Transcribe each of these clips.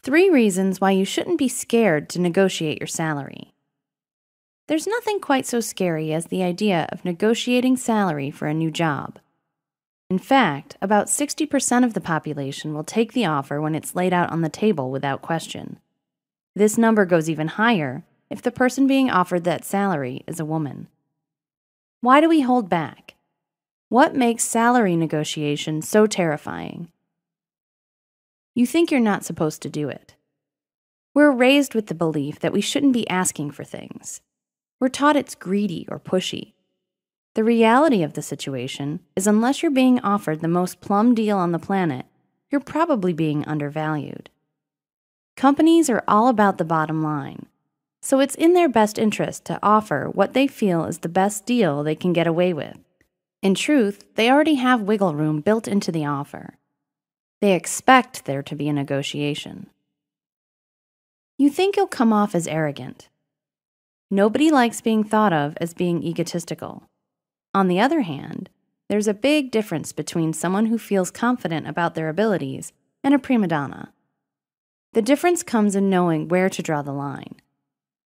3 reasons why you shouldn't be scared to negotiate your salary. There's nothing quite so scary as the idea of negotiating salary for a new job. In fact, about 60% of the population will take the offer when it's laid out on the table without question. This number goes even higher if the person being offered that salary is a woman. Why do we hold back? What makes salary negotiation so terrifying? You think you're not supposed to do it. We're raised with the belief that we shouldn't be asking for things. We're taught it's greedy or pushy. The reality of the situation is unless you're being offered the most plum deal on the planet, you're probably being undervalued. Companies are all about the bottom line, so it's in their best interest to offer what they feel is the best deal they can get away with. In truth, they already have wiggle room built into the offer. They expect there to be a negotiation. You think you'll come off as arrogant. Nobody likes being thought of as being egotistical. On the other hand, there's a big difference between someone who feels confident about their abilities and a prima donna. The difference comes in knowing where to draw the line.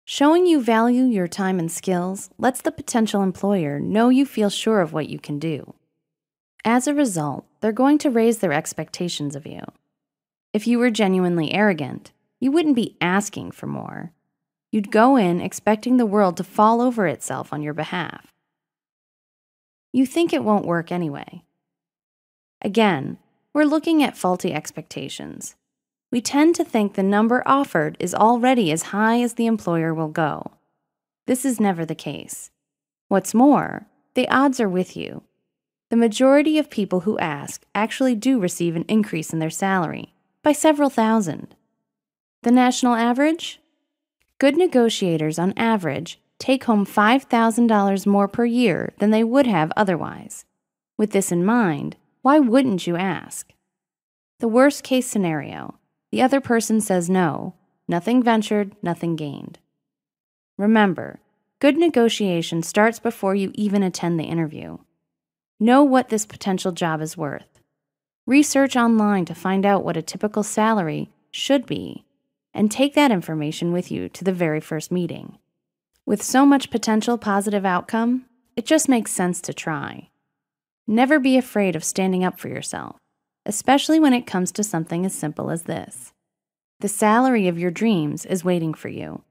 Showing you value your time and skills lets the potential employer know you feel sure of what you can do. As a result, they're going to raise their expectations of you. If you were genuinely arrogant, you wouldn't be asking for more. You'd go in expecting the world to fall over itself on your behalf. You think it won't work anyway. Again, we're looking at faulty expectations. We tend to think the number offered is already as high as the employer will go. This is never the case. What's more, the odds are with you. The majority of people who ask actually do receive an increase in their salary by several thousand. The national average? Good negotiators on average take home $5,000 more per year than they would have otherwise. With this in mind, why wouldn't you ask? The worst case scenario, the other person says no, nothing ventured, nothing gained. Remember, good negotiation starts before you even attend the interview. Know what this potential job is worth. Research online to find out what a typical salary should be, and take that information with you to the very first meeting. With so much potential positive outcome, it just makes sense to try. Never be afraid of standing up for yourself, especially when it comes to something as simple as this. The salary of your dreams is waiting for you.